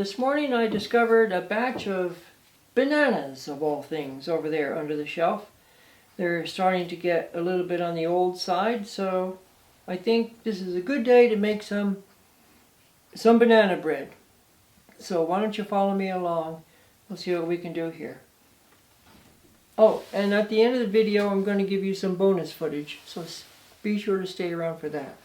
This morning I discovered a batch of bananas, of all things, over there under the shelf. They're starting to get a little bit on the old side, so I think this is a good day to make some banana bread. So why don't you follow me along? We'll see what we can do here. Oh, and at the end of the video I'm going to give you some bonus footage, so be sure to stay around for that.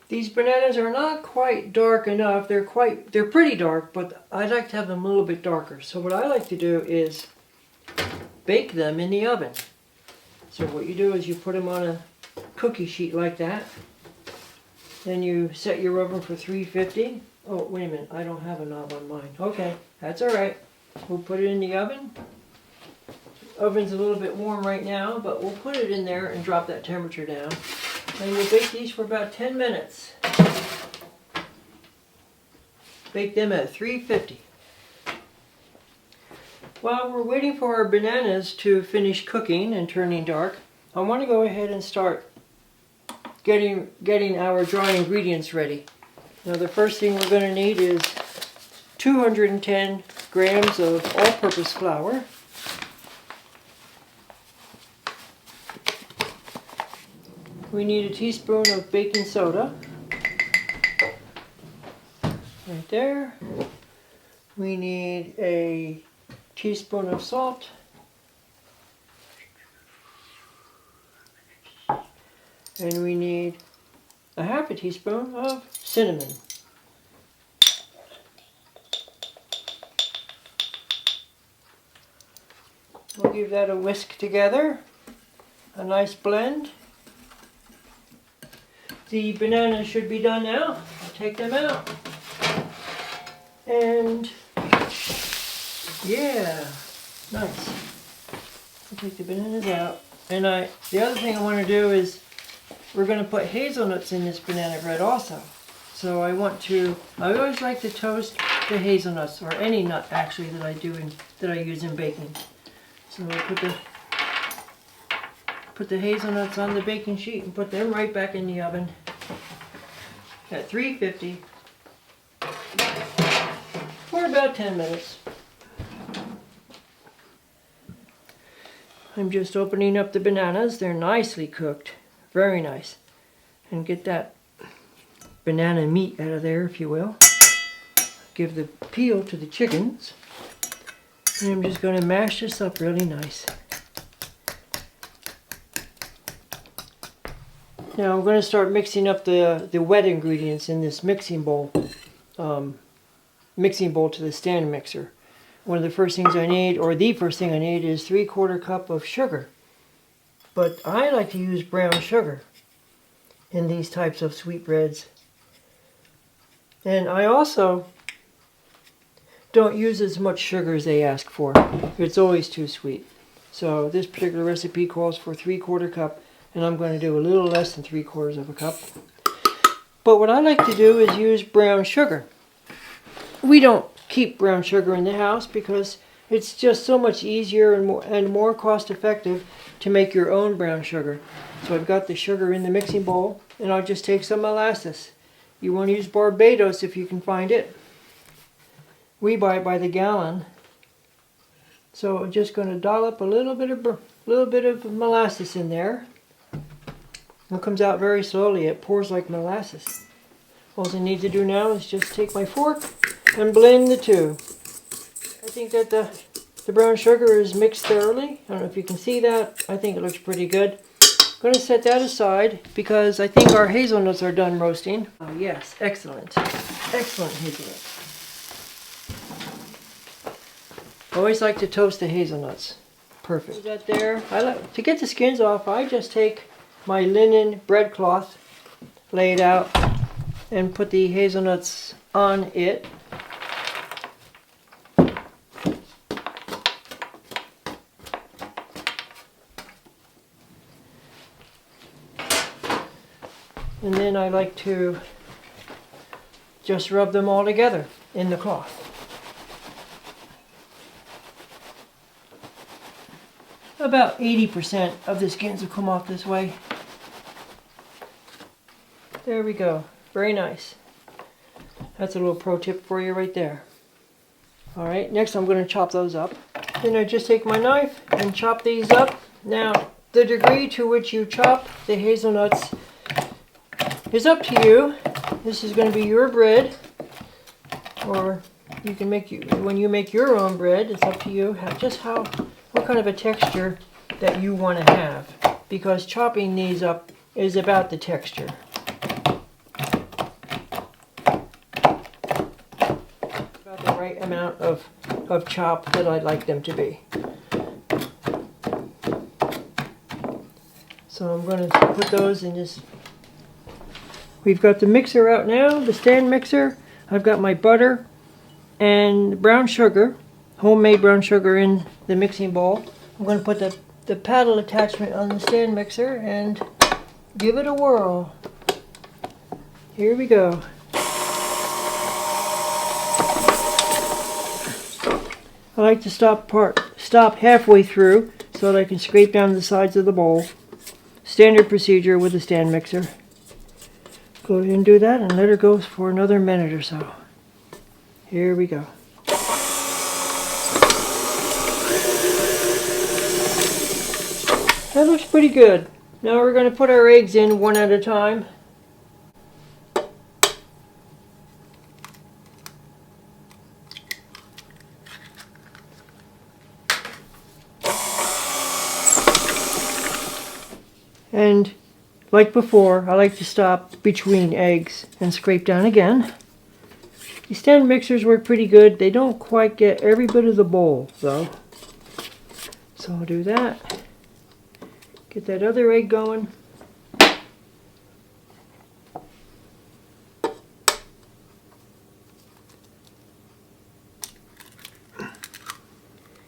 These bananas are not quite dark enough. They're pretty dark, but I like to have them a little bit darker. So what I like to do is bake them in the oven. So what you do is you put them on a cookie sheet like that. Then you set your oven for 350. Oh, wait a minute, I don't have a knob on mine. Okay, that's all right. We'll put it in the oven. Oven's a little bit warm right now, but we'll put it in there and drop that temperature down. And we'll bake these for about 10 minutes. Bake them at 350. While we're waiting for our bananas to finish cooking and turning dark, I want to go ahead and start getting our dry ingredients ready. Now the first thing we're going to need is 210 grams of all-purpose flour. We need a teaspoon of baking soda. Right there. We need a teaspoon of salt. And we need a half a teaspoon of cinnamon. We'll give that a whisk together. A nice blend. The bananas should be done now. I'll take them out. And yeah, nice. I'll take the bananas out. And the other thing I want to do is we're going to put hazelnuts in this banana bread also. So I always like to toast the hazelnuts, or any nut actually that I use in baking. So I'll put the hazelnuts on the baking sheet and put them right back in the oven at 350 for about 10 minutes. I'm just opening up the bananas. They're nicely cooked, very nice. And get that banana meat out of there, if you will. Give the peel to the chickens. And I'm just going to mash this up really nice. Now I'm going to start mixing up the wet ingredients in this mixing bowl to the stand mixer. One of the first things I need, or the first thing I need, is 3/4 cup of sugar. But I like to use brown sugar in these types of sweetbreads. And I also don't use as much sugar as they ask for. It's always too sweet. So this particular recipe calls for 3/4 cup. And I'm going to do a little less than 3/4 of a cup. But what I like to do is use brown sugar. We don't keep brown sugar in the house because it's just so much easier and more cost effective to make your own brown sugar. So I've got the sugar in the mixing bowl, and I'll just take some molasses. You want to use Barbados if you can find it. We buy it by the gallon. So I'm just going to dollop a little bit of molasses in there. It comes out very slowly. It pours like molasses. All I need to do now is just take my fork and blend the two. I think that the brown sugar is mixed thoroughly. I don't know if you can see that. I think it looks pretty good. I'm going to set that aside because I think our hazelnuts are done roasting. Oh yes, excellent. Excellent hazelnuts. I always like to toast the hazelnuts. Perfect. Put that there. To get the skins off, I just take my linen bread cloth, lay it out, and put the hazelnuts on it. And then I like to just rub them all together in the cloth. About 80% of the skins will come off this way. There we go. Very nice. That's a little pro tip for you right there. Alright, next I'm going to chop those up. Then I just take my knife and chop these up. Now, the degree to which you chop the hazelnuts is up to you. This is going to be your bread, or you can make when you make your own bread, it's up to you what kind of a texture that you want to have, because chopping these up is about the texture. About the right amount of chop that I'd like them to be. So I'm going to put those in this. We've got the mixer out now, the stand mixer. I've got my butter and brown sugar, homemade brown sugar, in the mixing bowl. I'm going to put the paddle attachment on the stand mixer and give it a whirl. Here we go. I like to stop halfway through so that I can scrape down the sides of the bowl. Standard procedure with the stand mixer. Go ahead and do that and let her go for another minute or so. Here we go. That looks pretty good. Now we're going to put our eggs in one at a time. And like before, I like to stop between eggs and scrape down again. These stand mixers work pretty good. They don't quite get every bit of the bowl though. So I'll do that. Get that other egg going.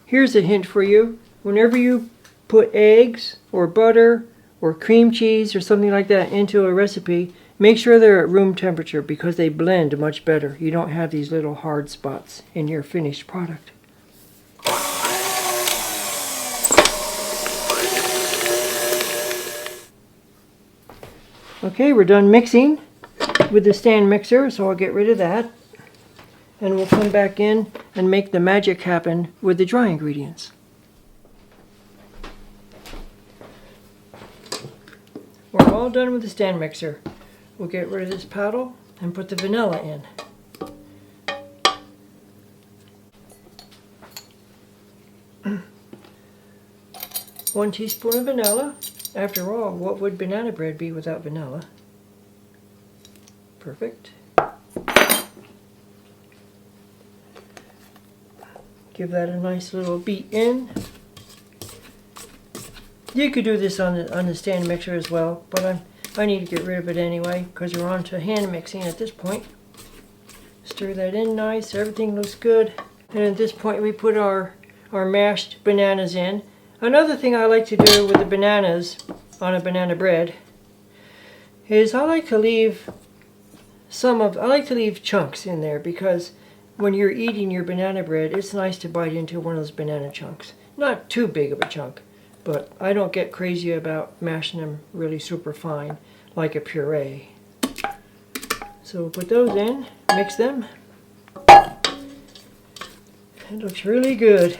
Here's a hint for you. Whenever you put eggs or butter or cream cheese or something like that into a recipe, make sure they're at room temperature because they blend much better. You don't have these little hard spots in your finished product. Okay, we're done mixing with the stand mixer, so I'll get rid of that. And we'll come back in and make the magic happen with the dry ingredients. We're all done with the stand mixer. We'll get rid of this paddle and put the vanilla in. 1 teaspoon of vanilla. After all, what would banana bread be without vanilla? Perfect. Give that a nice little beat in. You could do this on the stand mixer as well, but I need to get rid of it anyway because we're on to hand mixing at this point. Stir that in nice, everything looks good. And at this point we put our mashed bananas in. Another thing I like to do with the bananas on a banana bread is I like to leave chunks in there, because when you're eating your banana bread, it's nice to bite into one of those banana chunks. Not too big of a chunk, but I don't get crazy about mashing them really super fine like a puree. So we'll put those in, mix them. It looks really good.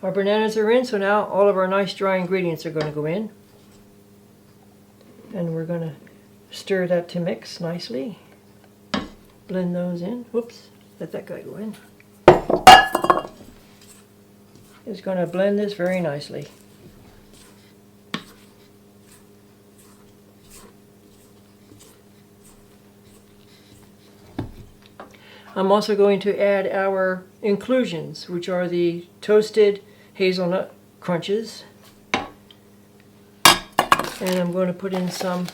Our bananas are in, so now all of our nice dry ingredients are going to go in. And we're going to stir that to mix nicely. Blend those in. Whoops, let that guy go in. It's going to blend this very nicely. I'm also going to add our inclusions, which are the toasted hazelnut crunches. And I'm going to put in some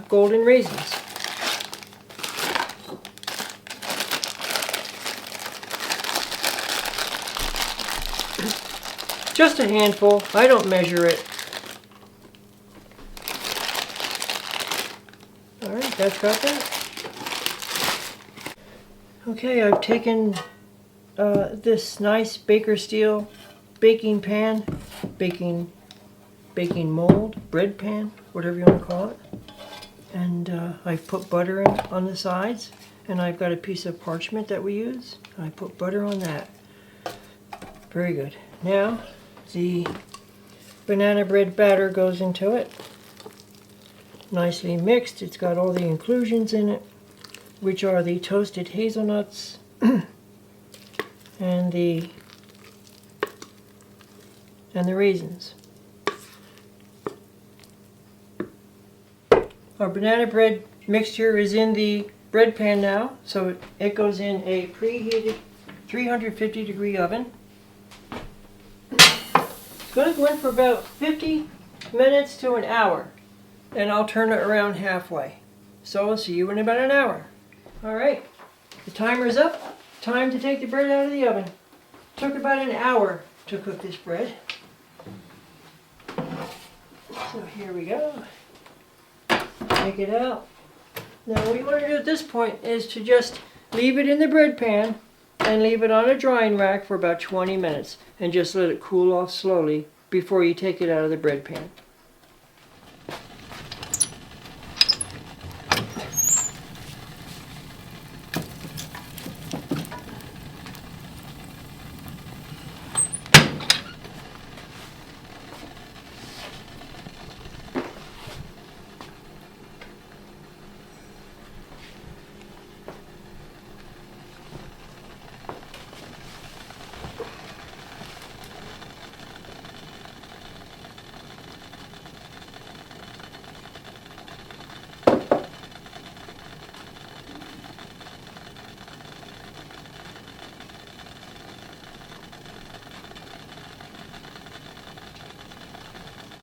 golden raisins. Just a handful. I don't measure it. Alright, that's got that. Okay, I've taken this nice Baker steel baking pan, baking mold, bread pan, whatever you want to call it. And I've put butter in on the sides, and I've got a piece of parchment that we use. I put butter on that. Very good. Now the banana bread batter goes into it. Nicely mixed. It's got all the inclusions in it, which are the toasted hazelnuts and the raisins. Our banana bread mixture is in the bread pan now, so it goes in a preheated 350 degree oven. It's going to go in for about 50 minutes to an hour, and I'll turn it around halfway. So I'll see you in about an hour. Alright, the timer's up. Time to take the bread out of the oven. Took about an hour to cook this bread. So here we go. Take it out. Now what you want to do at this point is to just leave it in the bread pan and leave it on a drying rack for about 20 minutes and just let it cool off slowly before you take it out of the bread pan.